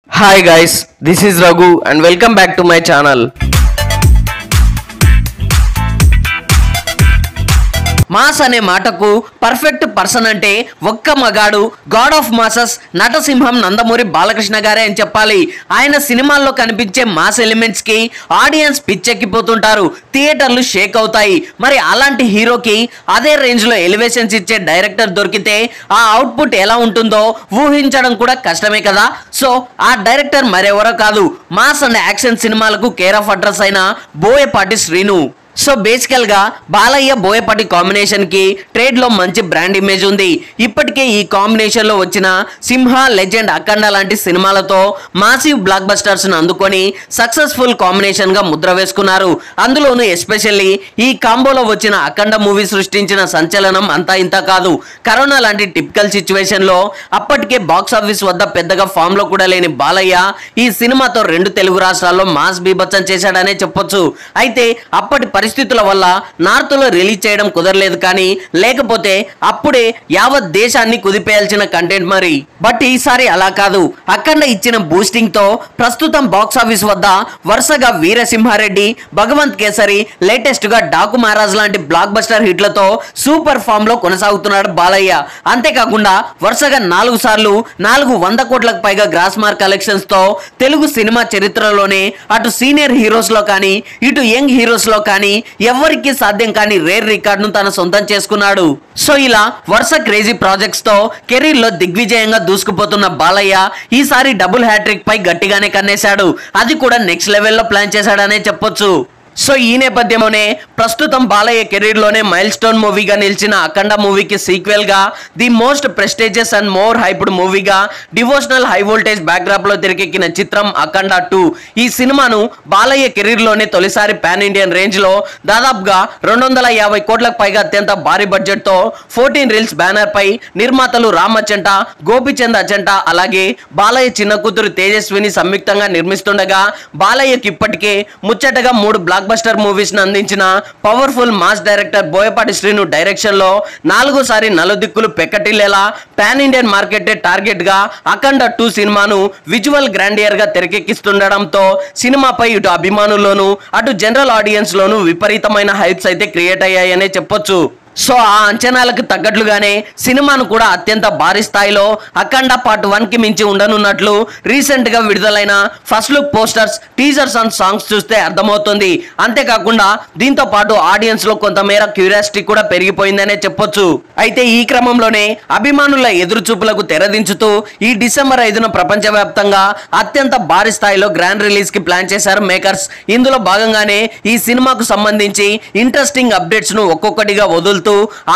Hi guys, this is Raghu and welcome back to my channel. Mass అనే మాటకు perfect person అంటే ఒక్క మగాడు గాడ్ ఆఫ్ మాసెస్ నటసింహం నందమూరి బాలకృష్ణ గారే అని చెప్పాలి. ఆయన సినిమాల్లో కనిపించే మాస్ ఎలిమెంట్స్ కి ఆడియన్స్ పిచ్చెక్కిపోతుంటారు, థియేటర్లు షేక్ అవుతాయి. మరి అలాంటి హీరోకి అదే రేంజ్ లో ఎలివేషన్స్ ఇచ్చే డైరెక్టర్ దొరికితే ఆ అవుట్పుట్ ఎలా ఉంటుందో ఊహించడం కూడా కష్టమే కదా. సో ఆ డైరెక్టర్ మరెవరో కాదు, మాస్ అండ్ యాక్షన్ సినిమాలకు కేర్ ఆఫ్ అడ్రస్ అయిన బోయపాటి శ్రీను. సో బేసికల్ గా బాలయ్య బోయపాటి కాంబినేషన్ కి ట్రేడ్ లో మంచి బ్రాండ్ ఇమేజ్ ఉంది. ఇప్పటికే ఈ కాంబినేషన్ లో వచ్చిన సింహ, లెజెండ్, అఖండ లాంటి సినిమాలతో మాసివ్ బ్లాక్ బస్టర్స్ ను అందుకొని సక్సెస్ఫుల్ కాంబినేషన్ గా ముద్ర వేసుకున్నారు. అందులోనూ ఎస్పెషల్లీ ఈ కాంబోలో వచ్చిన అఖండ మూవీ సృష్టించిన సంచలనం అంతా ఇంత కాదు. కరోనా లాంటి టిపికల్ సిచ్యువేషన్ లో అప్పటికే బాక్స్ ఆఫీస్ వద్ద పెద్దగా ఫామ్ లో కూడా లేని బాలయ్య ఈ సినిమాతో 2 తెలుగు రాష్ట్రాల్లో మాస్ బీభత్సం చేశాడనే చెప్పొచ్చు. అయితే అప్పటి పరిస్థితుల వల్ల నార్త్ లో రిలీజ్ చేయడం కుదరలేదు, కానీ లేకపోతే అప్పుడే యావత్ దేశాన్ని కుదిపేయాల్సిన కంటెంట్ మరి. బట్ ఈసారి అలా కాదు. అఖండ ఇచ్చిన బూస్టింగ్ తో ప్రస్తుతం బాక్స్ ఆఫీస్ వద్ద వరుసగా వీరసింహారెడ్డి, భగవంత్ కేసరి, లేటెస్ట్ గా డాకు మహారాజ్ లాంటి బ్లాక్ బస్టర్ హిట్లతో సూపర్ ఫామ్ లో కొనసాగుతున్నాడు బాలయ్య. అంతేకాకుండా వరుసగా 4 సార్లు 400 కోట్లకు పైగా గ్రాస్ మార్క్ కలెక్షన్స్ తో తెలుగు సినిమా చరిత్రలోనే అటు సీనియర్ హీరోస్ లో కానీ ఇటు యంగ్ హీరోస్ లో కానీ ఎవరికి సాధ్యం కాని రేర్ రికార్డ్ ను తన సొంతం చేసుకున్నాడు. సో ఇలా వరుస క్రేజీ ప్రాజెక్ట్స్ తో కెరీర్ లో దిగ్విజయంగా దూసుకుపోతున్న బాలయ్య ఈసారి డబుల్ హ్యాట్రిక్ పై గట్టిగానే కన్నేశాడు. అది కూడా నెక్స్ట్ లెవెల్లో ప్లాన్ చేశాడనే చెప్పొచ్చు. సో ఈ నేపథ్యంలోనే ప్రస్తుతం బాలయ్య కెరీర్ లోనే మైల్ స్టోన్ మూవీగా నిలిచిన అఖండ మూవీకి సీక్వెల్ గా the most prestigious and more hyped మూవీగా డివోషనల్ హై వోల్టేజ్ బ్యాక్డ్రాప్ లో తెరకెక్కిన చిత్రం అఖండ 2. ఈ సినిమాను బాలయ్య కెరీర్ లోనే తొలిసారి పాన్ ఇండియన్ రేంజ్ లో దాదాపుగా 250 కోట్లకు పైగా అత్యంత భారీ బడ్జెట్ తో 14 రీల్స్ బ్యానర్ పై నిర్మాతలు రామచంట, గోపిచంద్ అచంట అలాగే బాలయ్య చిన్న కూతురు తేజస్విని సంయుక్తంగా నిర్మిస్తుండగా బాలయ్యకి ఇప్పటికే ముచ్చటగా 3 బ్లాక్ బస్టర్ మూవీస్ ను అందించిన powerful mass director Boyapati Srinu direction లో 4సారి నలుదిక్కులు పెక్కటిల్లేలా పాన్ ఇండియన్ మార్కెట్ టార్గెట్ గా అఖండ 2 సినిమాను విజువల్ గ్రాండియర్ గా తెరకెక్కిస్తుండడంతో సినిమాపై ఇటు అభిమానుల్లోనూ అటు జనరల్ ఆడియన్స్ లోనూ విపరీతమైన హైప్స్ అయితే క్రియేట్ అయ్యాయనే చెప్పొచ్చు. సో ఆ అంచనాలకు తగ్గట్లుగానే సినిమాను కూడా అత్యంత భారీ స్థాయిలో అఖండ పార్ట్ 1 కి మించి ఉండనున్నట్లు రీసెంట్ గా విడుదలైన first look posters, teasers and songs చూస్తే అర్థమవుతుంది. అంతేకాకుండా దీంతో పాటు ఆడియన్స్ లో కొంతమేర క్యూరియాసిటీ కూడా పెరిగిపోయిందనే చెప్పొచ్చు. అయితే ఈ క్రమంలోనే అభిమానుల ఎదురు చూపులకు తెరదించుతూ ఈ డిసెంబర్ 5న ప్రపంచవ్యాప్తంగా అత్యంత భారీ స్థాయిలో గ్రాండ్ రిలీజ్ కి ప్లాన్ చేశారు మేకర్స్. ఇందులో భాగంగానే ఈ సినిమాకు సంబంధించి ఇంట్రెస్టింగ్ అప్డేట్స్ ను ఒక్కొక్కటిగా వదులుతూ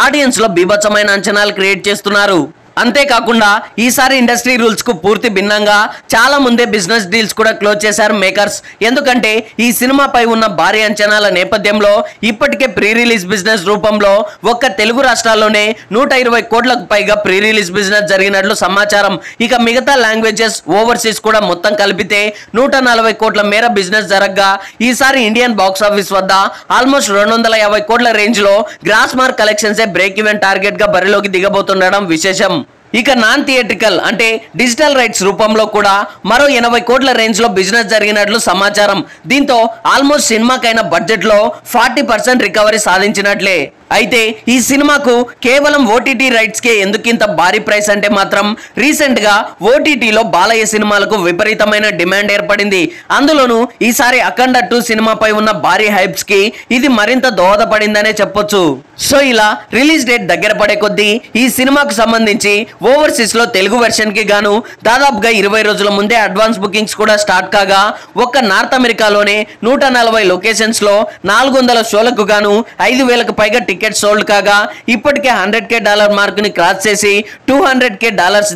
ఆడియన్స్ లో బీభత్సమైన అంచనాలు క్రియేట్ చేస్తున్నారు. అంతేకాకుండా ఈసారి ఇండస్ట్రీ రూల్స్ కు పూర్తి భిన్నంగా చాలా ముందే బిజినెస్ డీల్స్ కూడా క్లోజ్ చేశారు మేకర్స్. ఎందుకంటే ఈ సినిమాపై ఉన్న భారీ అంచనాల నేపథ్యంలో ఇప్పటికే ప్రీ రిలీజ్ బిజినెస్ రూపంలో ఒక్క తెలుగు రాష్ట్రాల్లోనే 120 కోట్లకు పైగా ప్రీ రిలీజ్ బిజినెస్ జరిగినట్లు సమాచారం. ఇక మిగతా లాంగ్వేజెస్, ఓవర్సీస్ కూడా మొత్తం కలిపితే 140 కోట్ల మేర బిజినెస్ జరగగా ఈసారి ఇండియన్ బాక్స్ ఆఫీస్ వద్ద ఆల్మోస్ట్ 250 కోట్ల రేంజ్ లో గ్రాస్ మార్క్ కలెక్షన్సే బ్రేక్ ఈవెన్ టార్గెట్ గా బరిలోకి దిగబోతుండడం విశేషం. ఇక నాన్ థియేట్రికల్ అంటే డిజిటల్ రైట్స్ రూపంలో కూడా మరో 80 కోట్ల రేంజ్ లో బిజినెస్ జరిగినట్లు సమాచారం. దీంతో ఆల్మోస్ట్ సినిమాకైన బడ్జెట్ లో 40% రికవరీ సాధించినట్లే. అయితే ఈ సినిమాకు కేవలం ఓటీటీ రైట్స్ కే ఎందుకింత భారీ ప్రైస్ అంటే మాత్రం రీసెంట్ గా ఓటీటీలో బాలయ్య సినిమాలకు విపరీతమైన డిమాండ్ ఏర్పడింది. అందులోనూ ఈసారి అఖండ 2 సినిమాపై ఉన్న భారీ హైప్స్ కి ఇది మరింత దోహదపడిందనే చెప్పొచ్చు. సో ఇలా రిలీజ్ డేట్ దగ్గర పడే కొద్దీ ఈ సినిమాకు సంబంధించి ఓవర్సీస్ లో తెలుగు వెర్షన్ కి గాను దాదాపుగా 20 రోజుల ముందే అడ్వాన్స్ బుకింగ్స్ కూడా స్టార్ట్ కాగా ఒక్క నార్త్ అమెరికాలోనే 140 లొకేషన్స్ లో 400 షోలకు గాను 5,000కు పైగా టికెట్ సోల్డ్ కాగా ఇప్పటికే $100K మార్క్ ని క్రాస్ చేసి $200K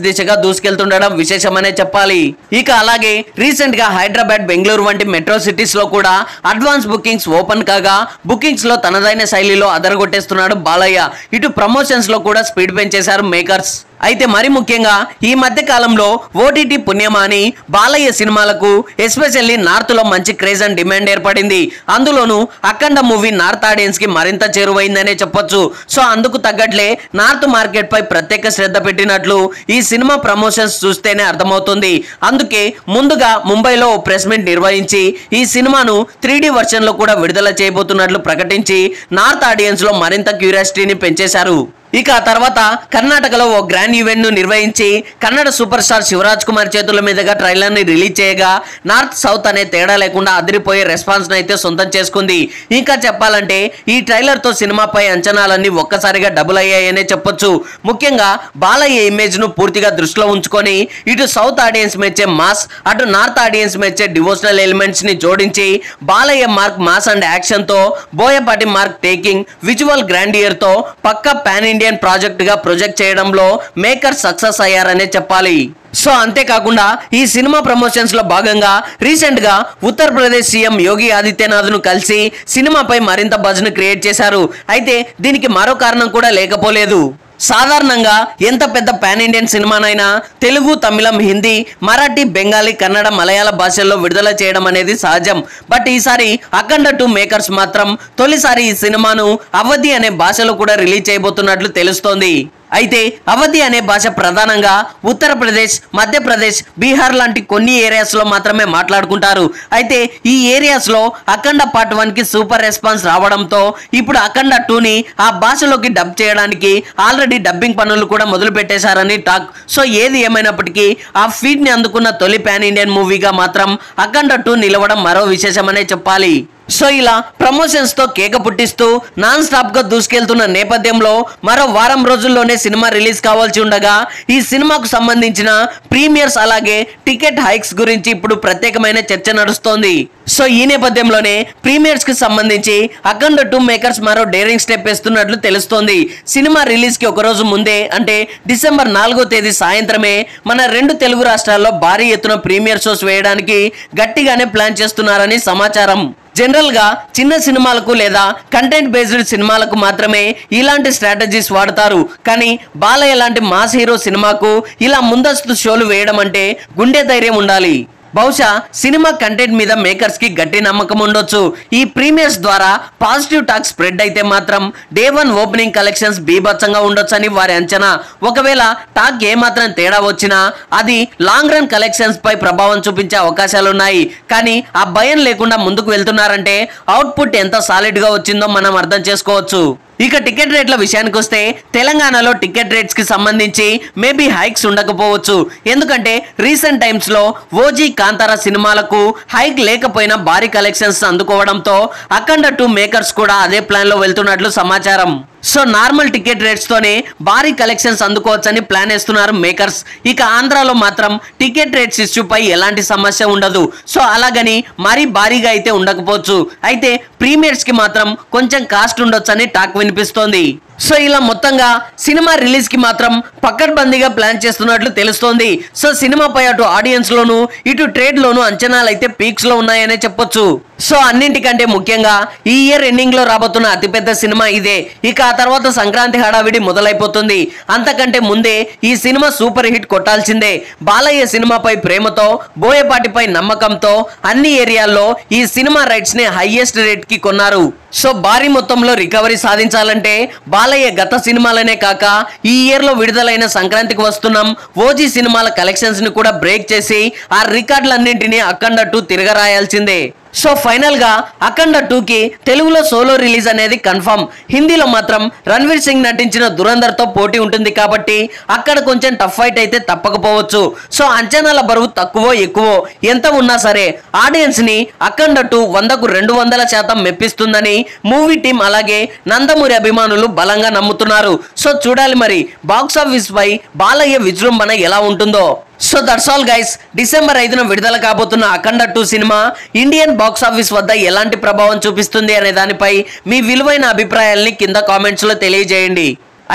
దిశగా దూసుకెళ్తుండడం విశేషమనే చెప్పాలి. ఇక అలాగే రీసెంట్ గా హైదరాబాద్, బెంగళూరు వంటి మెట్రో సిటీస్ లో కూడా అడ్వాన్స్ బుకింగ్స్ ఓపెన్ కాగా బుకింగ్స్ లో తనదైన శైలిలో అదరగొట్టేస్తున్నాడు బాలయ్య. ఇటు ప్రమోషన్స్ లో కూడా స్పీడ్ పెంచేశారు మేకర్స్. అయితే మరి ముఖ్యంగా ఈ మధ్య కాలంలో ఓటీటీ పుణ్యమాని బాలయ్య సినిమాలకు ఎస్పెషల్లీ నార్త్ లో మంచి క్రేజ్ అండ్ డిమాండ్ ఏర్పడింది. అందులోనూ అఖండ మూవీ నార్త్ ఆడియన్స్ కి మరింత చేరువైందనే చెప్పొచ్చు. సో అందుకు తగ్గట్లే నార్త్ మార్కెట్ పై ప్రత్యేక శ్రద్ధ పెట్టినట్లు ఈ సినిమా ప్రమోషన్స్ చూస్తేనే అర్థమవుతుంది. అందుకే ముందుగా ముంబైలో ప్రెస్ మీట్ నిర్వహించి ఈ సినిమాను 3D వర్షన్ లో కూడా విడుదల చేయబోతున్నట్లు ప్రకటించి నార్త్ ఆడియన్స్ లో మరింత క్యూరియాసిటీని పెంచేశారు. ఇక తర్వాత కర్ణాటకలో ఓ గ్రాండ్ ఈవెంట్ ను నిర్వహించి కన్నడ సూపర్ స్టార్ శివరాజ్ కుమార్ చేతుల మీదుగా ట్రైలర్ ని రిలీజ్ చేయగా నార్త్ సౌత్ అనే తేడా లేకుండా అదిరిపోయే రెస్పాన్స్ అయితే సొంతం చేసుకుంది. ఇంకా చెప్పాలంటే ఈ ట్రైలర్ తో సినిమాపై అంచనాలన్నీ ఒక్కసారిగా డబుల్ అయ్యాయనే చెప్పొచ్చు. ముఖ్యంగా బాలయ్య ఇమేజ్ ను పూర్తిగా దృష్టిలో ఉంచుకొని ఇటు సౌత్ ఆడియన్స్ మెచ్చే మాస్, అటు నార్త్ ఆడియన్స్ మెచ్చే డివోషనల్ ఎలిమెంట్స్ ని జోడించి Balayya mark mass and action తో, Boyapati mark taking visual grandeur తో పక్కా పాన్ ఇండియన్ ప్రాజెక్ట్ గా ప్రొజెక్ట్ చేయడంలో మేకర్ సక్సెస్ అయ్యారనే చెప్పాలి. సో అంతేకాకుండా ఈ సినిమా ప్రమోషన్స్ లో భాగంగా రీసెంట్ గా ఉత్తరప్రదేశ్ సీఎం యోగి ఆదిత్యనాథ్ ను కలిసి సినిమాపై మరింత బజ్ ను క్రియేట్ చేశారు. అయితే దీనికి మరో కారణం కూడా లేకపోలేదు. సాధారణంగా ఎంత పెద్ద పాన్ ఇండియన్ సినిమానైనా తెలుగు, తమిళం, హిందీ, మరాఠీ, బెంగాలీ, కన్నడ, మలయాళ భాషల్లో విడుదల చేయడం అనేది సహజం. బట్ ఈసారి అఖండ 2 మేకర్స్ మాత్రం తొలిసారి ఈ సినిమాను అవధి అనే భాషలో కూడా రిలీజ్ చేయబోతున్నట్లు తెలుస్తోంది. అయితే అవధి అనే భాష ప్రధానంగా ఉత్తరప్రదేశ్, మధ్యప్రదేశ్, బీహార్ లాంటి కొన్ని ఏరియాస్ లో మాత్రమే మాట్లాడుకుంటారు. అయితే ఈ ఏరియాస్ లో అఖండ పార్ట్ 1 కి సూపర్ రెస్పాన్స్ రావడంతో ఇప్పుడు అఖండ 2 ని ఆ భాషలోకి డబ్ చేయడానికి ఆల్రెడీ డబ్బింగ్ పనులు కూడా మొదలు పెట్టేశారని టాక్. సో ఏది ఏమైనప్పటికీ ఆ ఫీడ్ ని అందుకున్న తొలి పాన్ ఇండియన్ మూవీగా మాత్రం అఖండ 2 నిలవడం మరో విశేషమనే చెప్పాలి. సో ఇలా ప్రమోషన్స్ తో కేక పుట్టిస్తూ నాన్ స్టాప్ గా దూసుకెళ్తున్న నేపథ్యంలో మరో వారం రోజుల్లోనే సినిమా రిలీజ్ కావాల్సి ఉండగా ఈ సినిమాకు సంబంధించిన ప్రీమియర్స్ అలాగే టికెట్ హైక్స్ గురించి ఇప్పుడు ప్రత్యేకమైన చర్చ నడుస్తోంది. సో ఈ నేపథ్యంలోనే ప్రీమియర్స్ కి సంబంధించి అఖండ 2 మేకర్స్ మరో డేరింగ్ స్టెప్ వేస్తున్నట్లు తెలుస్తోంది. సినిమా రిలీజ్ కి ఒక రోజు ముందే అంటే డిసెంబర్ 4వ తేదీ సాయంత్రమే మన 2 తెలుగు రాష్ట్రాల్లో భారీ ఎత్తున ప్రీమియర్ షోస్ వేయడానికి గట్టిగానే ప్లాన్ చేస్తున్నారని సమాచారం. జనరల్ గా చిన్న సినిమాలకు లేదా కంటెంట్ బేస్డ్ సినిమాలకు మాత్రమే ఇలాంటి స్ట్రాటజీస్ వాడతారు. కానీ బాలయ్య లాంటి మాస్ హీరో సినిమాకు ఇలా ముందస్తు షోలు వేయడం అంటే గుండె ధైర్యం ఉండాలి. బహుశా సినిమా కంటెంట్ మీద మేకర్స్ కి గట్టి నమ్మకం ఉండొచ్చు. ఈ ప్రీమియర్స్ ద్వారా పాజిటివ్ టాక్ స్ప్రెడ్ అయితే మాత్రం డే 1 ఓపెనింగ్ కలెక్షన్స్ బీభత్సంగా ఉండొచ్చని వారి అంచనా. ఒకవేళ టాక్ ఏమాత్రం తేడా వచ్చినా అది లాంగ్ రన్ కలెక్షన్స్ పై ప్రభావం చూపించే అవకాశాలున్నాయి. కానీ ఆ భయం లేకుండా ముందుకు వెళ్తున్నారంటే అవుట్పుట్ ఎంత సాలిడ్ గా వచ్చిందో మనం అర్థం చేసుకోవచ్చు. ఇక టికెట్ రేట్ల విషయానికి వస్తే తెలంగాణలో టికెట్ రేట్స్ కి సంబంధించి మేబీ హైక్స్ ఉండకపోవచ్చు. ఎందుకంటే రీసెంట్ టైమ్స్ లో ఓజీ, కాంతారా సినిమాలకు హైక్ లేకపోయినా భారీ కలెక్షన్స్ అందుకోవడంతో అఖండ 2 మేకర్స్ కూడా అదే ప్లాన్ లో వెళ్తున్నట్లు సమాచారం. సో నార్మల్ టికెట్ రేట్స్ తోనే భారీ కలెక్షన్స్ అందుకోవచ్చని ప్లాన్ వేస్తున్నారు మేకర్స్. ఇక ఆంధ్రాలో మాత్రం టికెట్ రేట్స్ ఇష్యూ పై ఎలాంటి సమస్య ఉండదు. సో అలాగని మరీ భారీగా అయితే ఉండకపోవచ్చు. అయితే ప్రీమియర్స్ కి మాత్రం కొంచెం కాస్ట్ ఉండొచ్చని టాక్ వినిపిస్తోంది. సో ఇలా మొత్తంగా సినిమా రిలీజ్ కి మాత్రం పకడ్బందీగా ప్లాన్ చేస్తున్నట్లు తెలుస్తోంది. సో సినిమాపై అటు ఆడియన్స్ లోను ఇటు ట్రేడ్ లోను అంచనాలు అయితే పీక్స్ లో ఉన్నాయనే చెప్పొచ్చు. సో అన్నింటికంటే ముఖ్యంగా ఈ ఇయర్ ఎండింగ్ లో రాబోతున్న అతిపెద్ద సినిమా ఇదే. ఇక ఆ తర్వాత సంక్రాంతి హడావిడి మొదలైపోతుంది. అంతకంటే ముందే ఈ సినిమా సూపర్ హిట్ కొట్టాల్సిందే. బాలయ్య సినిమాపై ప్రేమతో, బోయపాటిపై నమ్మకంతో అన్ని ఏరియాల్లో ఈ సినిమా రైట్స్ ని హైయెస్ట్ రేట్ కి కొన్నారు. సో భారీ మొత్తంలో రికవరీ సాధించాలంటే బాలయ్య గత సినిమాలనే కాక ఈ ఇయర్ లో విడుదలైన సంక్రాంతికి వస్తున్నాం ఓజీ సినిమాల కలెక్షన్స్ ని కూడా బ్రేక్ చేసి ఆ రికార్డులన్నింటినీ అఖండ 2 తిరగరాయాల్సిందే. సో ఫైనల్ గా అఖండ 2 కి తెలుగులో సోలో రిలీజ్ అనేది కన్ఫర్మ్. హిందీలో మాత్రం రణ్వీర్ సింగ్ నటించిన దురంధర్ తో పోటీ ఉంటుంది కాబట్టి అక్కడ కొంచెం టఫ్ ఫైట్ అయితే తప్పకపోవచ్చు. సో అంచనాల బరువు తక్కువో ఎక్కువో ఎంత ఉన్నా సరే ఆడియన్స్ ని అఖండ 2 100కు 200% మెప్పిస్తుందని మూవీ టీం అలాగే నందమూరి అభిమానులు బలంగా నమ్ముతున్నారు. సో చూడాలి మరి బాక్స్ ఆఫీస్ పై బాలయ్య విజృంభణ ఎలా ఉంటుందో. So that's all guys. December 5న విడుదల కాబోతున్న అఖండ 2 సినిమా ఇండియన్ బాక్స్ ఆఫీస్ వద్ద ఎలాంటి ప్రభావం చూపిస్తుంది అనే దానిపై మీ విలువైన అభిప్రాయాల్ని కింద కామెంట్స్ లో తెలియజేయండి.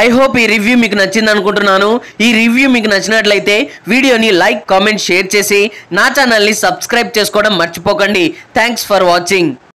ఐ హోప్ ఈ రివ్యూ మీకు నచ్చింది అనుకుంటున్నాను. ఈ రివ్యూ మీకు నచ్చినట్లయితే వీడియోని లైక్, కామెంట్, షేర్ చేసి నా ఛానల్ని సబ్స్క్రైబ్ చేసుకోవడం మర్చిపోకండి. Thanks for watching.